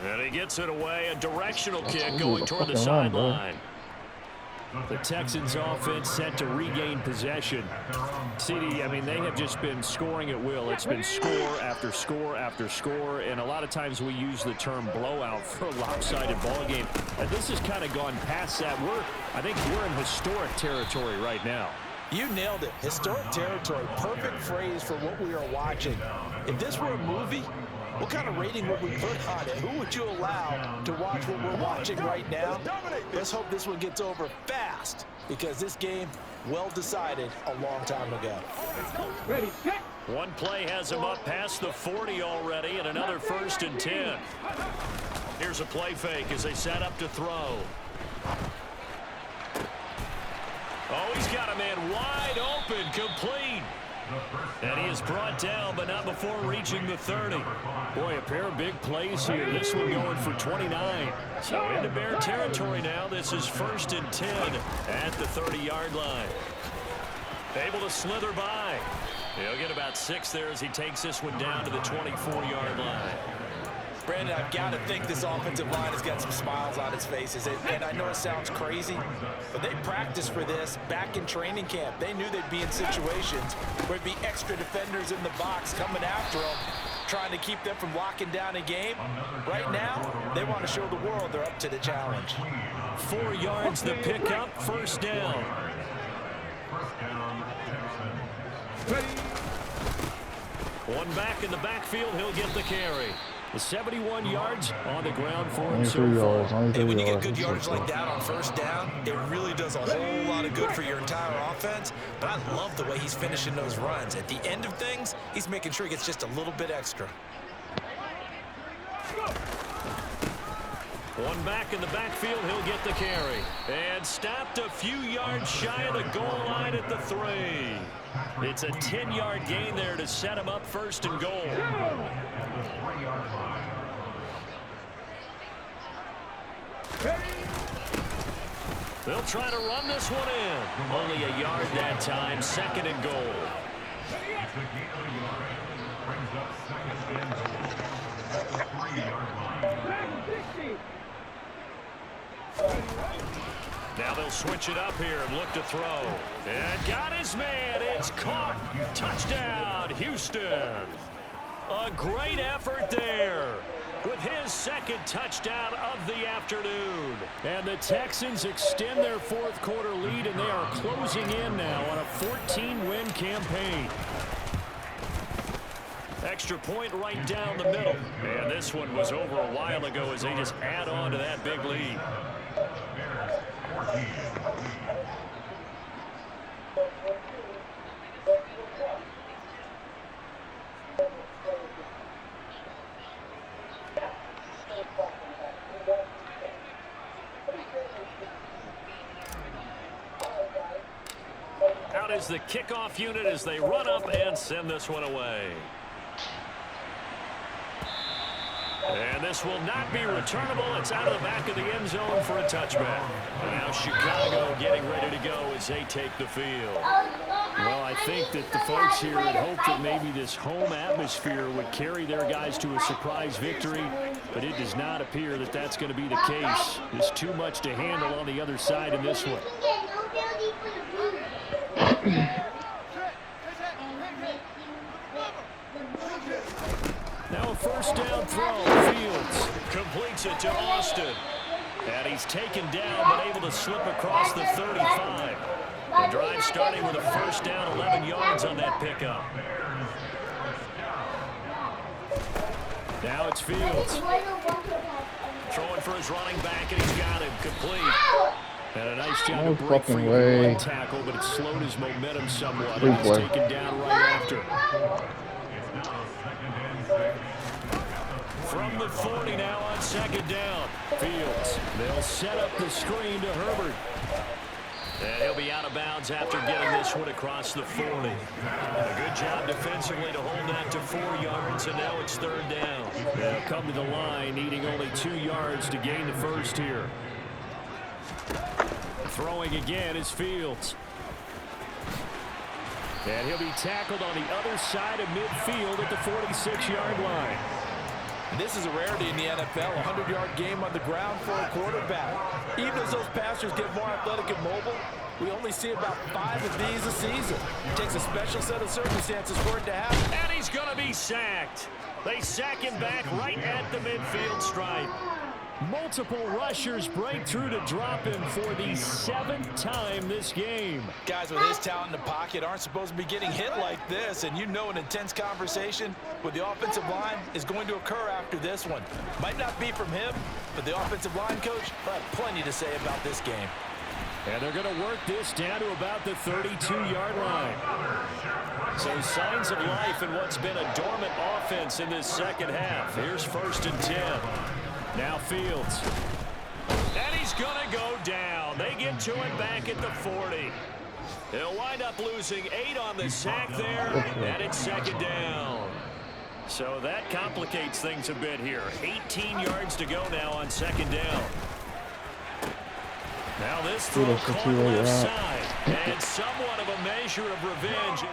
And he gets it away. A directional kick going toward the sideline. The Texans offense set to regain possession. CD, I mean, they have just been scoring at will. It's been score after score after score, and a lot of times we use the term blowout for a lopsided ball game. And this has kind of gone past that. I think we're in historic territory right now. You nailed it. Historic territory. Perfect phrase for what we are watching. If this were a movie, what kind of rating would we put on it? Who would you allow to watch what we're watching right now? Let's hope this one gets over fast, because this game, well decided a long time ago. One play has him up past the 40 already, and another 1st and 10. Here's a play fake as they set up to throw. Oh, he's got a man wide open, complete. And he is brought down, but not before reaching the 30. Boy, a pair of big plays here. This one going for 29. So into Bear territory now. This is 1st and 10 at the 30-yard line. Able to slither by. He'll get about 6 there as he takes this one down to the 24-yard line. Brandon, I've got to think this offensive line has got some smiles on its faces. And I know it sounds crazy, but they practiced for this back in training camp. They knew they'd be in situations where there'd be extra defenders in the box coming after them, trying to keep them from locking down a game. Right now, they want to show the world they're up to the challenge. 4 yards the pickup, 1st down. One back in the backfield, he'll get the carry. The 71 yards on the ground for him so far. And when you get good yardage like that on 1st down, it really does a whole lot of good for your entire offense. But I love the way he's finishing those runs. At the end of things, he's making sure he gets just a little bit extra. One back in the backfield, he'll get the carry. And stopped a few yards shy of the goal line at the 3. It's a 10-yard gain there to set him up 1st and goal. They'll try to run this one in. Only a yard that time, 2nd and goal. Now they'll switch it up here and look to throw. And got his man. It's caught. Touchdown, Houston. A great effort there with his 2nd touchdown of the afternoon. And the Texans extend their 4th quarter lead, and they are closing in now on a 14-win campaign. Extra point right down the middle. And this one was over a while ago as they just add on to that big lead. the kickoff unit as they run up and send this one away. And this will not be returnable. It's out of the back of the end zone for a touchback. And now Chicago getting ready to go as they take the field. Well, I think that the folks here had hoped that maybe this home atmosphere would carry their guys to a surprise victory, but it does not appear that that's going to be the case. There's too much to handle on the other side in this one. Now a first down throw. Fields completes it to Austin. And he's taken down but able to slip across the 35. The drive starting with a first down, 11 yards on that pickup. Now it's Fields. Throwing for his running back, and he's got him complete. And a nice job No to break fucking free of way. one tackle, but it slowed his momentum somewhat. Please And he's play. taken down right after. From the 40 now on second down. Fields. They'll set up the screen to Herbert. And he'll be out of bounds after getting this one across the 40. A good job defensively to hold that to 4 yards, and now it's third down. They'll come to the line, needing only 2 yards to gain the first here. Throwing again is Fields. And he'll be tackled on the other side of midfield at the 46-yard line. This is a rarity in the NFL, a 100-yard game on the ground for a quarterback. Even as those passers get more athletic and mobile, we only see about 5 of these a season. It takes a special set of circumstances for it to happen. And he's going to be sacked. They sack him back right at the midfield stripe. Multiple rushers break through to drop him for the 7th time this game. Guys with his talent in the pocket aren't supposed to be getting hit like this, and you know an intense conversation with the offensive line is going to occur after this one. Might not be from him, but the offensive line coach will have plenty to say about this game. And they're going to work this down to about the 32-yard line. So signs of life in what's been a dormant offense in this second half. Here's 1st and 10. Now Fields. And he's going to go down. They get to him back at the 40. They'll wind up losing 8 on the sack there, and it's second down. So that complicates things a bit here. 18 yards to go now on second down. Now this throw caught left side, and somewhat of a measure of revenge.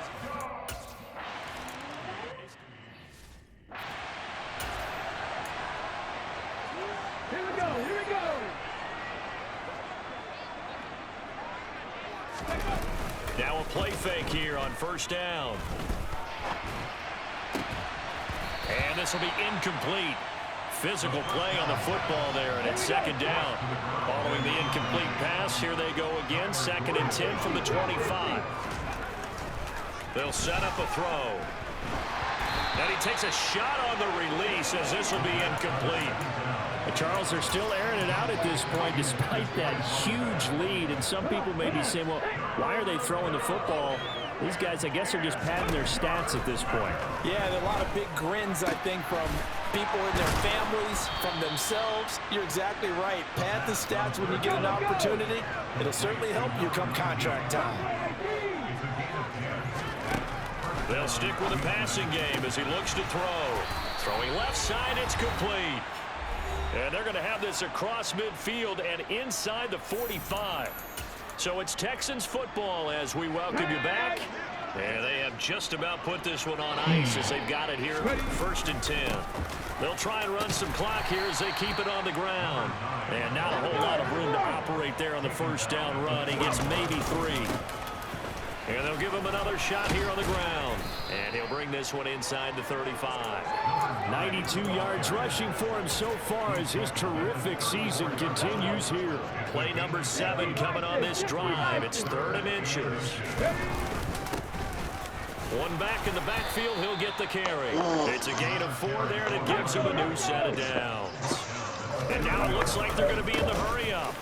Now a play fake here on first down. And this will be incomplete. Physical play on the football there, and it's second down. Following the incomplete pass, here they go again. 2nd and 10 from the 25. They'll set up a throw. And he takes a shot on the release as this will be incomplete. Charles, they're still airing it out at this point despite that huge lead. And some people may be saying, well, why are they throwing the football? These guys, I guess, are just padding their stats at this point. Yeah, there are a lot of big grins, I think, from people and their families, from themselves. You're exactly right. Pad the stats when you get an opportunity. It'll certainly help you come contract time. They'll stick with the passing game as he looks to throw. Throwing left side, it's complete. And they're going to have this across midfield and inside the 45. So it's Texans football as we welcome you back. And they have just about put this one on ice as they've got it here, 1st and 10. They'll try and run some clock here as they keep it on the ground. And not a whole lot of room to operate there on the first down run. He gets maybe 3. And they'll give him another shot here on the ground. And he'll bring this one inside the 35. 92 yards rushing for him so far as his terrific season continues here. Play number 7 coming on this drive. It's 3rd and inches. One back in the backfield, he'll get the carry. It's a gain of 4 there, and it gives him a new set of downs. And now it looks like they're going to be in the hurry-up.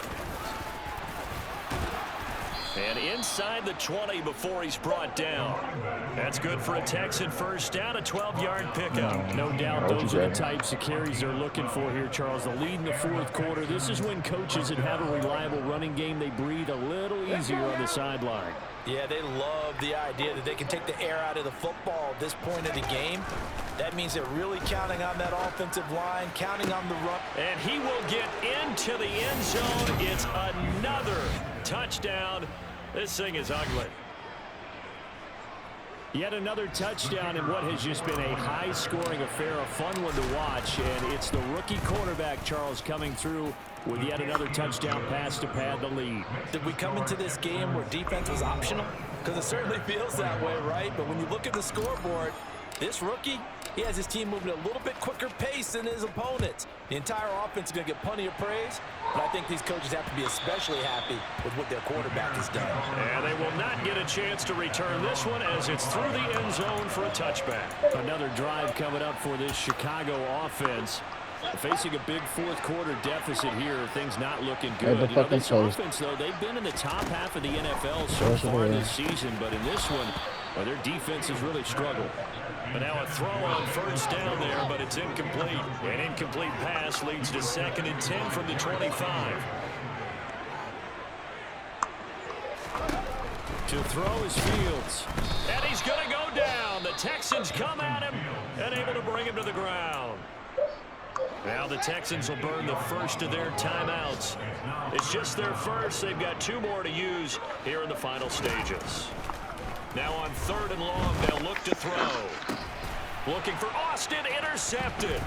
And inside the 20 before he's brought down. That's good for a Texan first down, a 12-yard pickup. No doubt those are the types of carries they're looking for here, Charles. The lead in the 4th quarter. This is when coaches that have a reliable running game, they breathe a little easier on the sideline. Yeah, they love the idea that they can take the air out of the football at this point of the game. That means they're really counting on that offensive line, counting on the run. And he will get into the end zone. It's another touchdown. This thing is ugly. Yet another touchdown in what has just been a high-scoring affair, a fun one to watch. And it's the rookie quarterback, Charles, coming through with yet another touchdown pass to pad the lead. Did we come into this game where defense was optional? Because it certainly feels that way, right? But when you look at the scoreboard, this rookie, he has his team moving at a little bit quicker pace than his opponents. The entire offense is going to get plenty of praise, but I think these coaches have to be especially happy with what their quarterback has done. And they will not get a chance to return this one as it's through the end zone for a touchback. Another drive coming up for this Chicago offense. Facing a big fourth-quarter deficit here, things not looking good. You know, this offense, though, they've been in the top half of the NFL so far this season, but in this one, well, their defense has really struggled. But now a throw on first down there, but it's incomplete. An incomplete pass leads to 2nd and 10 from the 25. To throw is Fields. And he's going to go down. The Texans come at him and able to bring him to the ground. Now the Texans will burn the first of their timeouts. It's just their first. They've got 2 more to use here in the final stages. Now on 3rd and long, they'll look to throw. Looking for Austin, intercepted.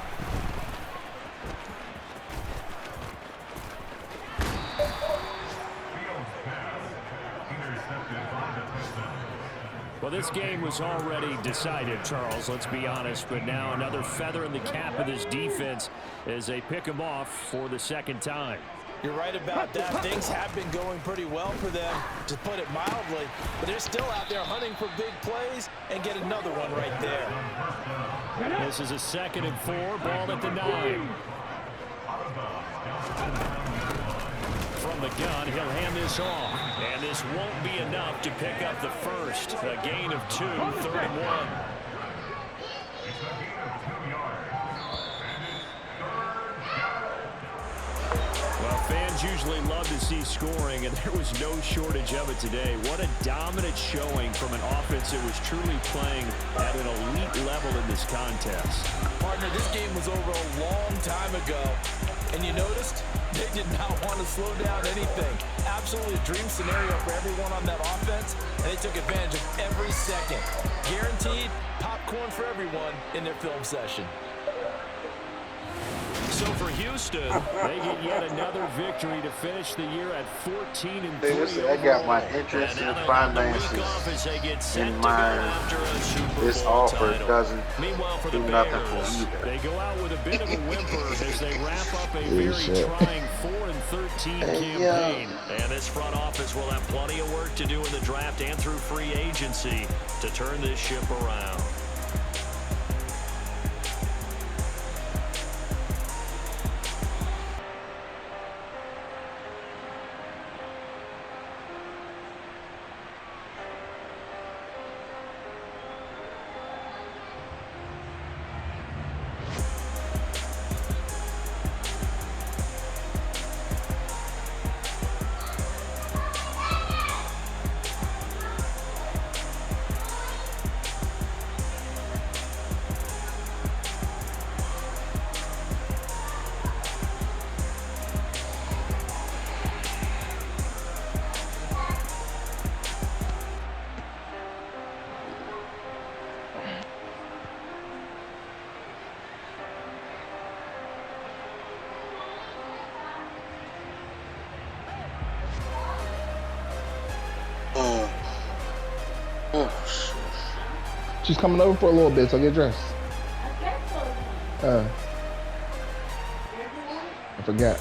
Well, this game was already decided, Charles, let's be honest. But now another feather in the cap of this defense as they pick him off for the 2nd time. You're right about that. Things have been going pretty well for them, to put it mildly. But they're still out there hunting for big plays and get another one right there. This is a 2nd and 4, ball at the 9. From the gun, he'll hand this off. And this won't be enough to pick up the first. A gain of 2, 3rd and 1. Well, fans usually love to see scoring, and there was no shortage of it today. What a dominant showing from an offense that was truly playing at an elite level in this contest. Partner, this game was over a long time ago, and you noticed they did not want to slow down anything. Absolutely a dream scenario for everyone on that offense, and they took advantage of every second. Guaranteed popcorn for everyone in their film session. So for Houston, they get yet another victory to finish the year at 14-3. I got my interest in finances in mind. This offer doesn't do nothing for either. They go out with a bit of a whimper as they wrap up a very trying 4-13 campaign. And this front office will have plenty of work to do in the draft and through free agency to turn this ship around. She's coming over for a little bit, so get dressed. I forgot.